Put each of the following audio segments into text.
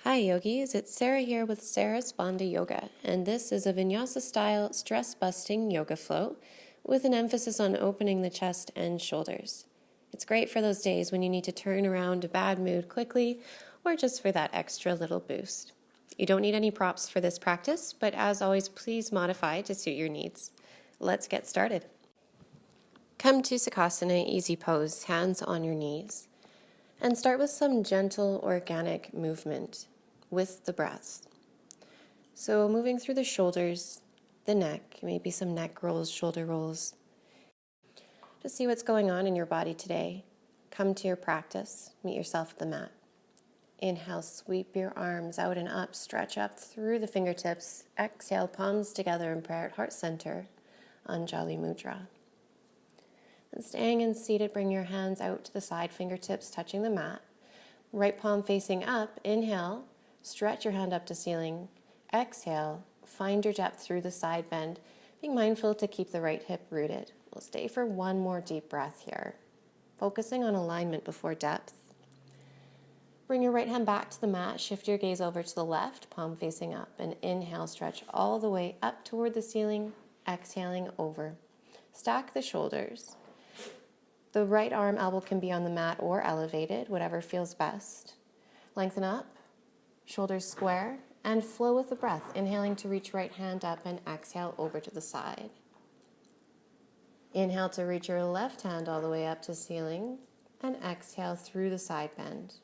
Hi yogis, it's Sarah here with Sarasponda Yoga, and this is a vinyasa style stress busting yoga flow with an emphasis on opening the chest and shoulders. It's great for those days when you need to turn around a bad mood quickly or just for that extra little boost. You don't need any props for this practice, but as always, please modify to suit your needs. Let's get started. Come to Sukhasana, easy pose, hands on your knees, and start with some gentle organic movement with the breath. So moving through the shoulders, the neck, maybe some neck rolls, shoulder rolls. Just see what's going on in your body today. Come to your practice, meet yourself at the mat. Inhale, sweep your arms out and up, stretch up through the fingertips. Exhale, palms together in prayer at heart center, Anjali Mudra. And staying in seated, bring your hands out to the side, fingertips touching the mat. Right palm facing up, inhale, stretch your hand up to ceiling. Exhale, find your depth through the side bend, being mindful to keep the right hip rooted. We'll stay for one more deep breath here, focusing on alignment before depth. Bring your right hand back to the mat, shift your gaze over to the left, palm facing up, and inhale, stretch all the way up toward the ceiling, exhaling over. Stack the shoulders. The right arm, elbow can be on the mat or elevated, whatever feels best. Lengthen up, shoulders square, and flow with the breath, inhaling to reach right hand up and exhale over to the side. Inhale to reach your left hand all the way up to ceiling, and exhale through the side bend.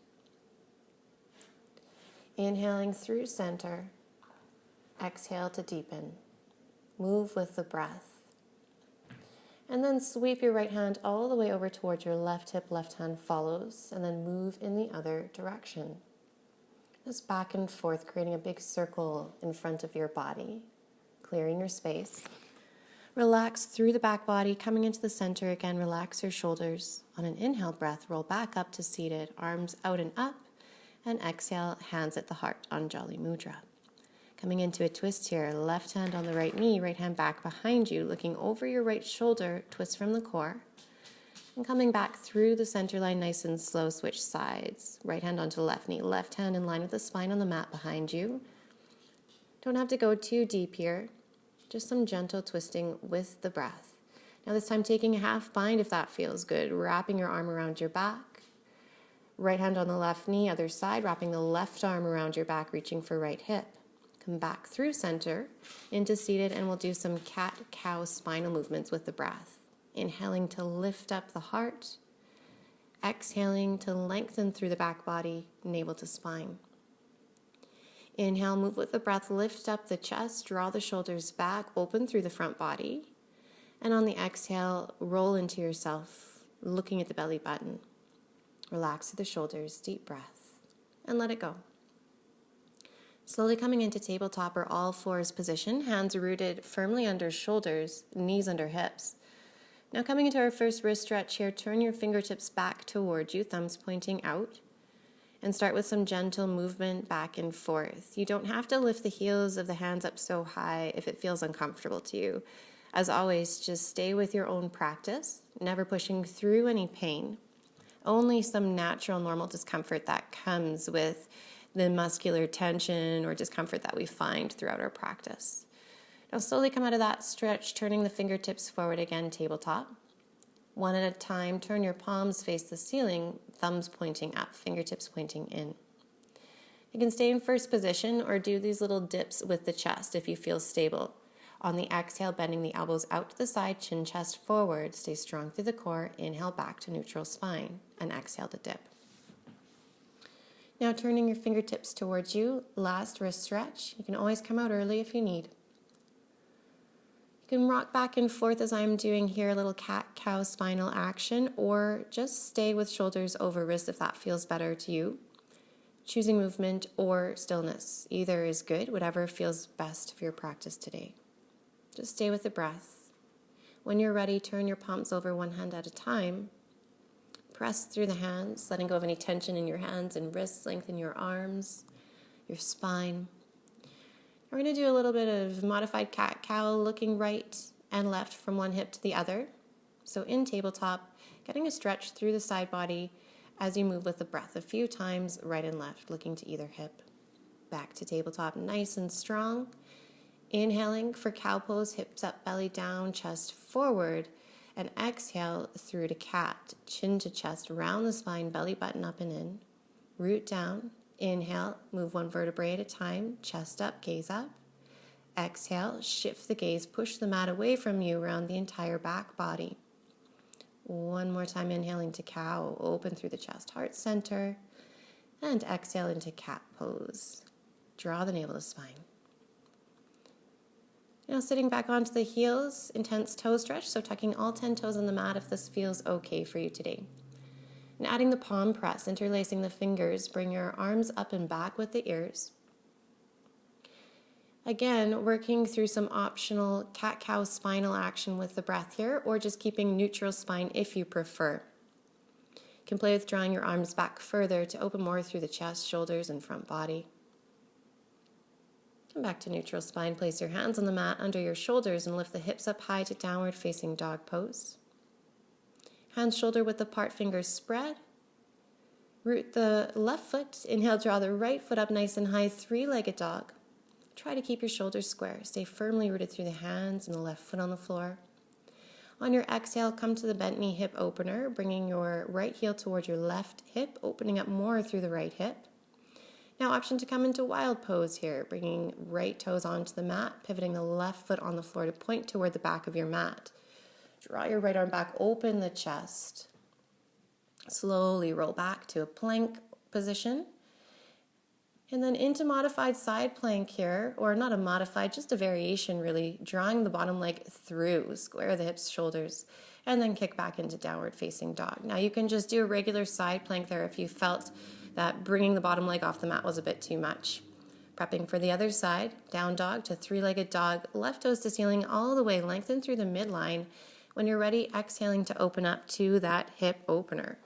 Inhaling through center, exhale to deepen. Move with the breath. And then sweep your right hand all the way over towards your left hip, left hand follows, and then move in the other direction. Just back and forth, creating a big circle in front of your body, clearing your space. Relax through the back body, coming into the center again, relax your shoulders. On an inhale breath, roll back up to seated, arms out and up, and exhale, hands at the heart, Anjali Mudra. Coming into a twist here, left hand on the right knee, right hand back behind you, looking over your right shoulder, twist from the core. And coming back through the center line, nice and slow, switch sides. Right hand onto the left knee, left hand in line with the spine on the mat behind you. Don't have to go too deep here, just some gentle twisting with the breath. Now this time taking a half bind if that feels good, wrapping your arm around your back. Right hand on the left knee, other side, wrapping the left arm around your back, reaching for right hip. Come back through center into seated, and we'll do some cat-cow spinal movements with the breath. Inhaling to lift up the heart. Exhaling to lengthen through the back body, navel to spine. Inhale, move with the breath, lift up the chest, draw the shoulders back, open through the front body. And on the exhale, roll into yourself, looking at the belly button. Relax through the shoulders, deep breath, and let it go. Slowly coming into tabletop or all fours position, hands rooted firmly under shoulders, knees under hips. Now coming into our first wrist stretch here, turn your fingertips back towards you, thumbs pointing out, and start with some gentle movement back and forth. You don't have to lift the heels of the hands up so high if it feels uncomfortable to you. As always, just stay with your own practice, never pushing through any pain. Only some natural, normal discomfort that comes with the muscular tension or discomfort that we find throughout our practice. Now slowly come out of that stretch, turning the fingertips forward again, tabletop. One at a time, turn your palms face the ceiling, thumbs pointing up, fingertips pointing in. You can stay in first position or do these little dips with the chest if you feel stable. On the exhale, bending the elbows out to the side, chin, chest forward, stay strong through the core, inhale back to neutral spine, and exhale to dip. Now turning your fingertips towards you, last wrist stretch. You can always come out early if you need. You can rock back and forth as I'm doing here, a little cat-cow spinal action, or just stay with shoulders over wrists if that feels better to you. Choosing movement or stillness, either is good, whatever feels best for your practice today. Just stay with the breath. When you're ready, turn your palms over one hand at a time. Press through the hands, letting go of any tension in your hands and wrists, lengthen your arms, your spine. We're going to do a little bit of modified cat-cow, looking right and left from one hip to the other. So in tabletop, getting a stretch through the side body as you move with the breath a few times, right and left, looking to either hip. Back to tabletop, nice and strong. Inhaling for cow pose, hips up, belly down, chest forward. And exhale through to cat, chin to chest, round the spine, belly button up and in. Root down. Inhale, move one vertebrae at a time, chest up, gaze up. Exhale, shift the gaze, push the mat away from you around the entire back body. One more time, inhaling to cow, open through the chest, heart center. And exhale into cat pose. Draw the navel to spine. Now sitting back onto the heels, intense toe stretch, so tucking all 10 toes on the mat if this feels okay for you today. And adding the palm press, interlacing the fingers, bring your arms up and back with the ears. Again, working through some optional cat-cow spinal action with the breath here, or just keeping neutral spine if you prefer. You can play with drawing your arms back further to open more through the chest, shoulders, and front body. Come back to neutral spine. Place your hands on the mat under your shoulders and lift the hips up high to downward facing dog pose. Hands shoulder width apart, fingers spread. Root the left foot. Inhale, draw the right foot up nice and high, three-legged dog. Try to keep your shoulders square. Stay firmly rooted through the hands and the left foot on the floor. On your exhale, come to the bent knee hip opener, bringing your right heel toward your left hip, opening up more through the right hip. Now option to come into wild pose here, bringing right toes onto the mat, pivoting the left foot on the floor to point toward the back of your mat. Draw your right arm back, open the chest. Slowly roll back to a plank position. And then into modified side plank here, or not a modified, just a variation really, drawing the bottom leg through, square the hips, shoulders, and then kick back into downward facing dog. Now you can just do a regular side plank there if you felt that bringing the bottom leg off the mat was a bit too much. Prepping for the other side, down dog to three-legged dog, left toes to ceiling all the way, lengthen through the midline. When you're ready, exhaling to open up to that hip opener.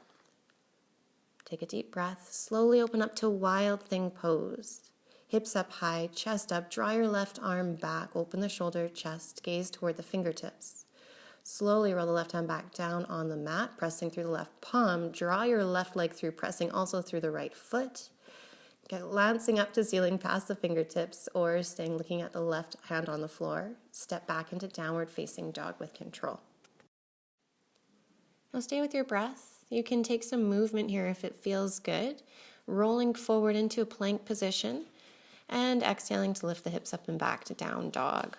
Take a deep breath, slowly open up to wild thing pose. Hips up high, chest up, draw your left arm back, open the shoulder, chest, gaze toward the fingertips. Slowly roll the left hand back down on the mat, pressing through the left palm. Draw your left leg through, pressing also through the right foot. Glancing up to ceiling past the fingertips or staying looking at the left hand on the floor. Step back into downward facing dog with control. Now stay with your breath. You can take some movement here if it feels good. Rolling forward into a plank position and exhaling to lift the hips up and back to down dog.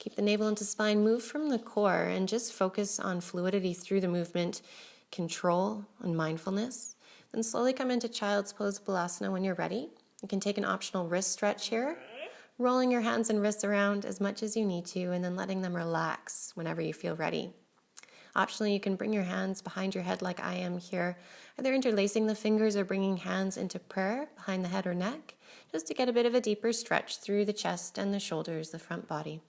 Keep the navel into spine, move from the core, and just focus on fluidity through the movement, control and mindfulness. Then slowly come into child's pose balasana when you're ready. You can take an optional wrist stretch here, rolling your hands and wrists around as much as you need to, and then letting them relax whenever you feel ready. Optionally, you can bring your hands behind your head like I am here, either interlacing the fingers or bringing hands into prayer behind the head or neck, just to get a bit of a deeper stretch through the chest and the shoulders, the front body.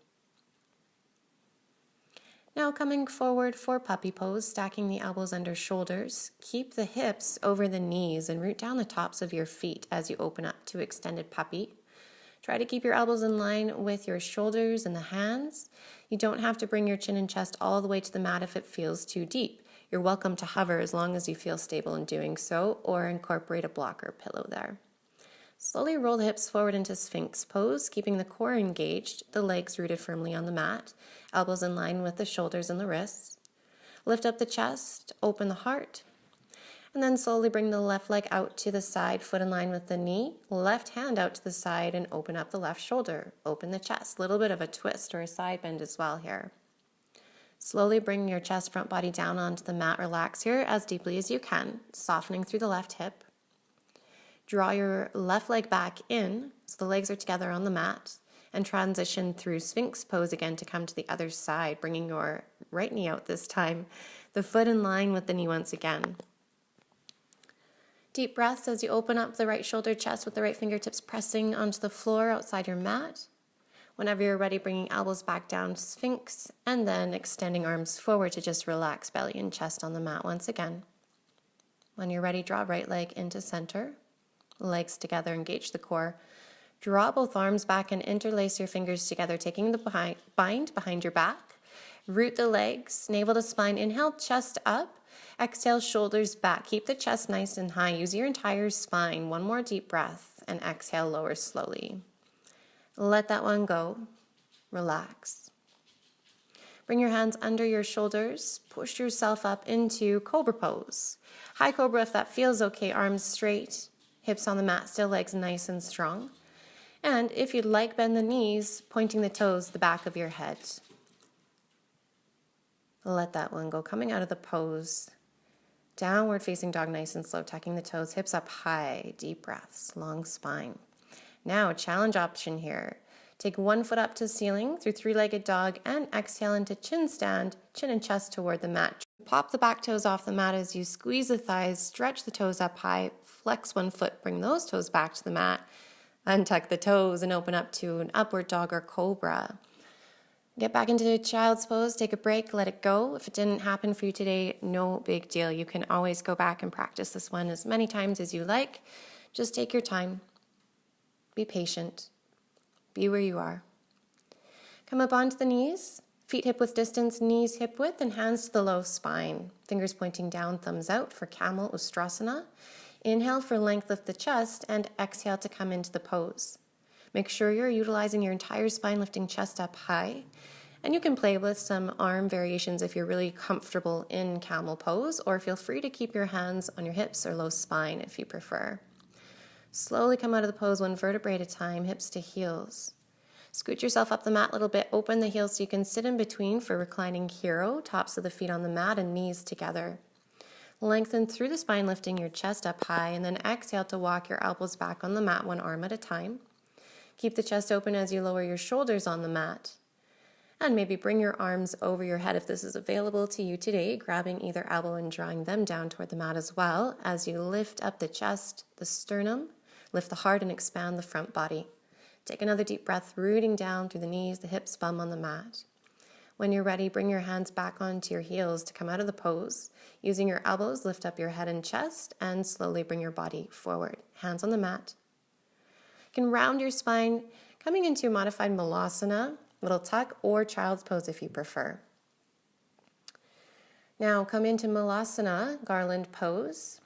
Now coming forward for puppy pose, stacking the elbows under shoulders. Keep the hips over the knees and root down the tops of your feet as you open up to extended puppy. Try to keep your elbows in line with your shoulders and the hands. You don't have to bring your chin and chest all the way to the mat if it feels too deep. You're welcome to hover as long as you feel stable in doing so, or incorporate a blocker pillow there. Slowly roll the hips forward into Sphinx pose, keeping the core engaged, the legs rooted firmly on the mat, elbows in line with the shoulders and the wrists. Lift up the chest, open the heart, and then slowly bring the left leg out to the side, foot in line with the knee, left hand out to the side, and open up the left shoulder. Open the chest, a little bit of a twist or a side bend as well here. Slowly bring your chest, front body down onto the mat. Relax here as deeply as you can, softening through the left hip. Draw your left leg back in, so the legs are together on the mat, and transition through Sphinx pose again to come to the other side, bringing your right knee out this time, the foot in line with the knee once again. Deep breaths as you open up the right shoulder, chest with the right fingertips pressing onto the floor outside your mat. Whenever you're ready, bringing elbows back down, Sphinx, and then extending arms forward to just relax belly and chest on the mat once again. When you're ready, draw right leg into center. Legs together, engage the core. Draw both arms back and interlace your fingers together, taking the bind behind your back. Root the legs, navel to spine. Inhale, chest up. Exhale, shoulders back. Keep the chest nice and high. Use your entire spine. One more deep breath. and exhale, lower slowly. Let that one go. Relax. Bring your hands under your shoulders. Push yourself up into cobra pose. High cobra if that feels okay. Arms straight, hips on the mat, still legs nice and strong. And if you'd like, bend the knees, pointing the toes, the back of your head. Let that one go. Coming out of the pose. Downward facing dog, nice and slow, tucking the toes, hips up high, deep breaths, long spine. Now, challenge option here. Take one foot up to the ceiling through three-legged dog and exhale into chin stand, chin and chest toward the mat. Pop the back toes off the mat as you squeeze the thighs, stretch the toes up high, flex one foot, bring those toes back to the mat, untuck the toes and open up to an upward dog or cobra. Get back into child's pose, take a break, let it go. If it didn't happen for you today, no big deal. You can always go back and practice this one as many times as you like. Just take your time. Be patient. Be where you are. Come up onto the knees, feet hip width distance, knees hip width, and hands to the low spine. Fingers pointing down, thumbs out for Camel Ustrasana. Inhale for length of the chest and exhale to come into the pose. Make sure you're utilizing your entire spine, lifting chest up high. And you can play with some arm variations if you're really comfortable in camel pose, or feel free to keep your hands on your hips or low spine if you prefer. Slowly come out of the pose, one vertebrae at a time, hips to heels. Scoot yourself up the mat a little bit, open the heels so you can sit in between for reclining hero, tops of the feet on the mat and knees together. Lengthen through the spine, lifting your chest up high, and then exhale to walk your elbows back on the mat, one arm at a time. Keep the chest open as you lower your shoulders on the mat. And maybe bring your arms over your head if this is available to you today, grabbing either elbow and drawing them down toward the mat as well as you lift up the chest, the sternum, lift the heart and expand the front body. Take another deep breath, rooting down through the knees, the hips, bum on the mat. When you're ready, bring your hands back onto your heels to come out of the pose. Using your elbows, lift up your head and chest and slowly bring your body forward. Hands on the mat. You can round your spine, coming into modified malasana, little tuck, or child's pose if you prefer. Now come into malasana, garland pose,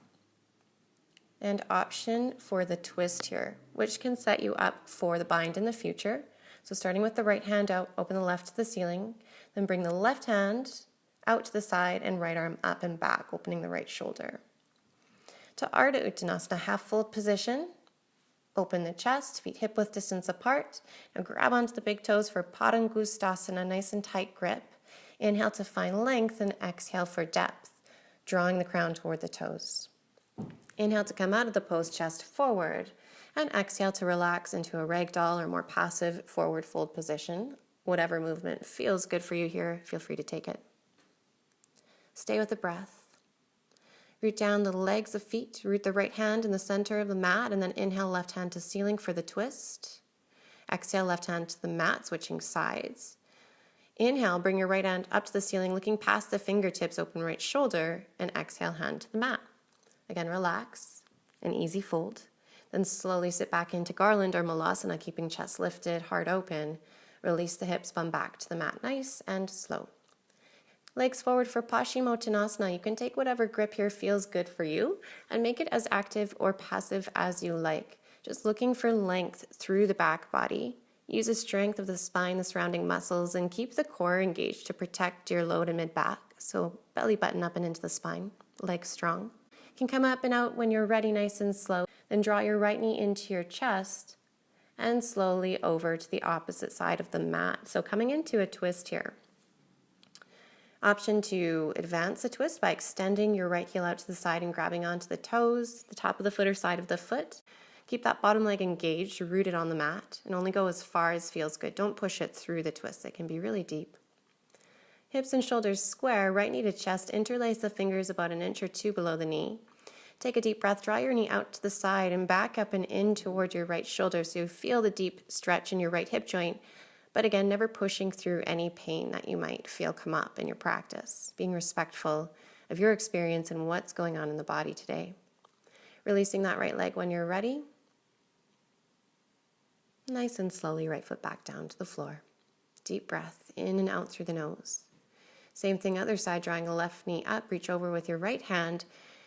and option for the twist here, which can set you up for the bind in the future. So starting with the right hand out, open the left to the ceiling, then bring the left hand out to the side and right arm up and back, opening the right shoulder. To Ardha Uttanasana, half fold position. Open the chest, feet hip width distance apart. Now grab onto the big toes for Padangusthasana, nice and tight grip. Inhale to find length and exhale for depth, drawing the crown toward the toes. Inhale to come out of the pose, chest forward, and exhale to relax into a ragdoll or more passive forward fold position. Whatever movement feels good for you here, feel free to take it. Stay with the breath. Root down the legs of feet, root the right hand in the center of the mat, and then inhale left hand to ceiling for the twist. Exhale left hand to the mat, switching sides. Inhale, bring your right hand up to the ceiling, looking past the fingertips, open right shoulder, and exhale hand to the mat. Again, relax, an easy fold. Then slowly sit back into garland or malasana, keeping chest lifted, heart open. Release the hips, bum back to the mat, nice and slow. Legs forward for Paschimottanasana. You can take whatever grip here feels good for you and make it as active or passive as you like. Just looking for length through the back body. Use the strength of the spine, the surrounding muscles, and keep the core engaged to protect your low to mid back. So belly button up and into the spine, legs strong. You can come up and out when you're ready, nice and slow. Then draw your right knee into your chest and slowly over to the opposite side of the mat. So coming into a twist here. Option to advance the twist by extending your right heel out to the side and grabbing onto the toes, the top of the foot or side of the foot. Keep that bottom leg engaged, rooted on the mat, and only go as far as feels good. Don't push it through the twist. It can be really deep. Hips and shoulders square, right knee to chest, interlace the fingers about an inch or two below the knee. Take a deep breath, draw your knee out to the side and back up and in toward your right shoulder so you feel the deep stretch in your right hip joint. But again, never pushing through any pain that you might feel come up in your practice. Being respectful of your experience and what's going on in the body today. Releasing that right leg when you're ready. Nice and slowly, right foot back down to the floor. Deep breath in and out through the nose. Same thing, other side, drawing the left knee up. Reach over with your right hand.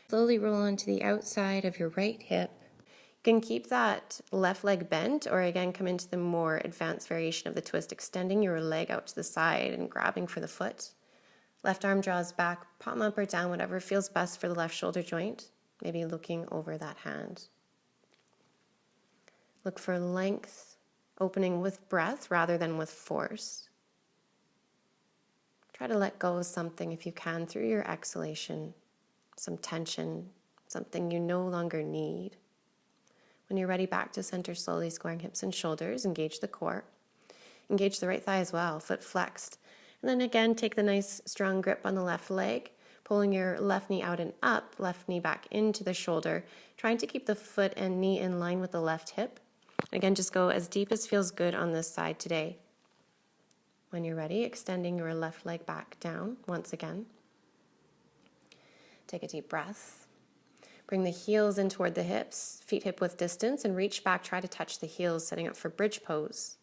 Slowly roll onto the outside of your right hip. You can keep that left leg bent, or again, come into the more advanced variation of the twist, extending your leg out to the side and grabbing for the foot. Left arm draws back, palm up or down, whatever feels best for the left shoulder joint, maybe looking over that hand. Look for length, opening with breath rather than with force. Try to let go of something if you can through your exhalation, some tension, something you no longer need. When you're ready, back to center, slowly squaring hips and shoulders, engage the core. Engage the right thigh as well, foot flexed. And then again, take the nice strong grip on the left leg, pulling your left knee out and up, left knee back into the shoulder, trying to keep the foot and knee in line with the left hip. Again, just go as deep as feels good on this side today. When you're ready, extending your left leg back down once again. Take a deep breath. Bring the heels in toward the hips, feet hip width distance, and reach back. Try to touch the heels, setting up for bridge pose.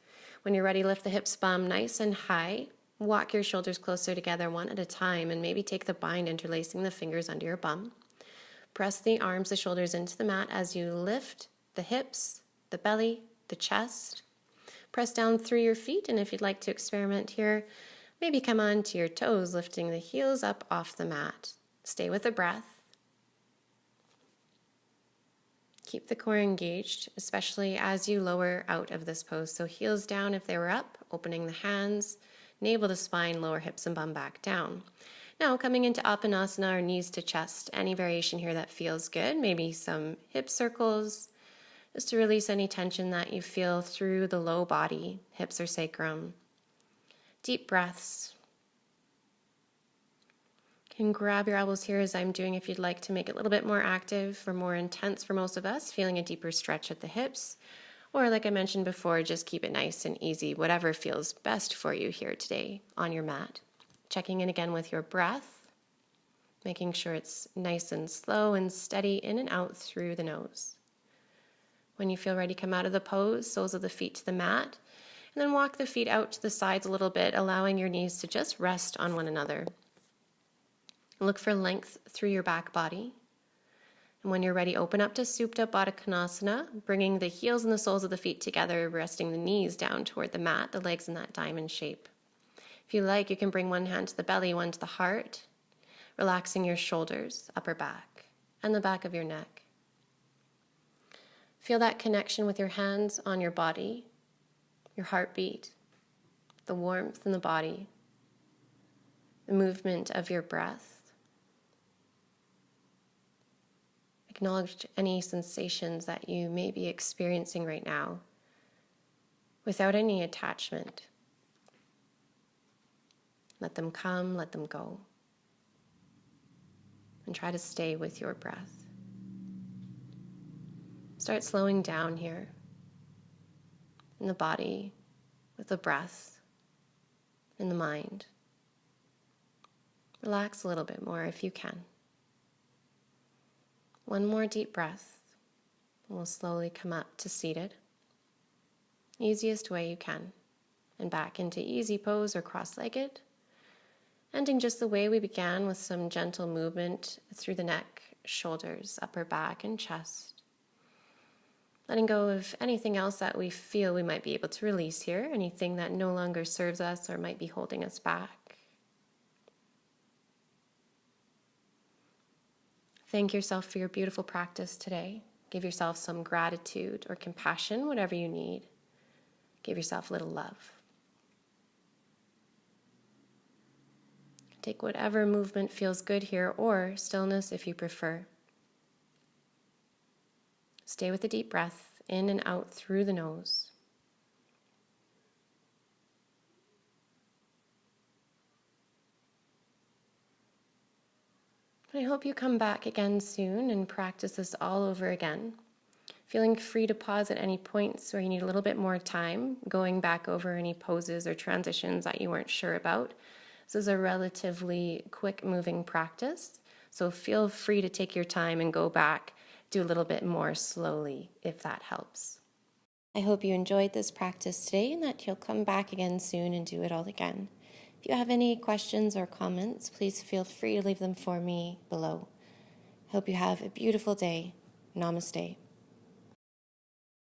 When you're ready, lift the hips bum nice and high. Walk your shoulders closer together one at a time, and maybe take the bind, interlacing the fingers under your bum. Press the arms, the shoulders into the mat as you lift the hips, the belly, the chest. Press down through your feet, and if you'd like to experiment here, maybe come onto your toes, lifting the heels up off the mat. Stay with the breath. Keep the core engaged, especially as you lower out of this pose. So heels down if they were up, opening the hands, navel to spine, lower hips and bum back down. Now coming into Apanasana, or knees to chest, any variation here that feels good, maybe some hip circles, just to release any tension that you feel through the low body, hips or sacrum. Deep breaths. You can grab your elbows here as I'm doing if you'd like to make it a little bit more active or more intense for most of us, feeling a deeper stretch at the hips. Or like I mentioned before, just keep it nice and easy, whatever feels best for you here today on your mat. Checking in again with your breath, making sure it's nice and slow and steady in and out through the nose. When you feel ready, come out of the pose, soles of the feet to the mat, and then walk the feet out to the sides a little bit, allowing your knees to just rest on one another. Look for length through your back body. And when you're ready, open up to Supta Baddha Konasana, bringing the heels and the soles of the feet together, resting the knees down toward the mat, the legs in that diamond shape. If you like, you can bring one hand to the belly, one to the heart, relaxing your shoulders, upper back, and the back of your neck. Feel that connection with your hands on your body, your heartbeat, the warmth in the body, the movement of your breath. Acknowledge any sensations that you may be experiencing right now without any attachment. Let them come, let them go. And try to stay with your breath. Start slowing down here in the body, with the breath, in the mind. Relax a little bit more if you can. One more deep breath, and we'll slowly come up to seated. Easiest way you can, and back into easy pose or cross-legged, ending just the way we began with some gentle movement through the neck, shoulders, upper back, and chest. Letting go of anything else that we feel we might be able to release here, anything that no longer serves us or might be holding us back. Thank yourself for your beautiful practice today. Give yourself some gratitude or compassion, whatever you need. Give yourself a little love. Take whatever movement feels good here, or stillness if you prefer. Stay with a deep breath in and out through the nose. I hope you come back again soon and practice this all over again. Feeling free to pause at any points where you need a little bit more time, going back over any poses or transitions that you weren't sure about. This is a relatively quick moving practice, so feel free to take your time and go back, do a little bit more slowly if that helps. I hope you enjoyed this practice today and that you'll come back again soon and do it all again. If you have any questions or comments, please feel free to leave them for me below. Hope you have a beautiful day. Namaste.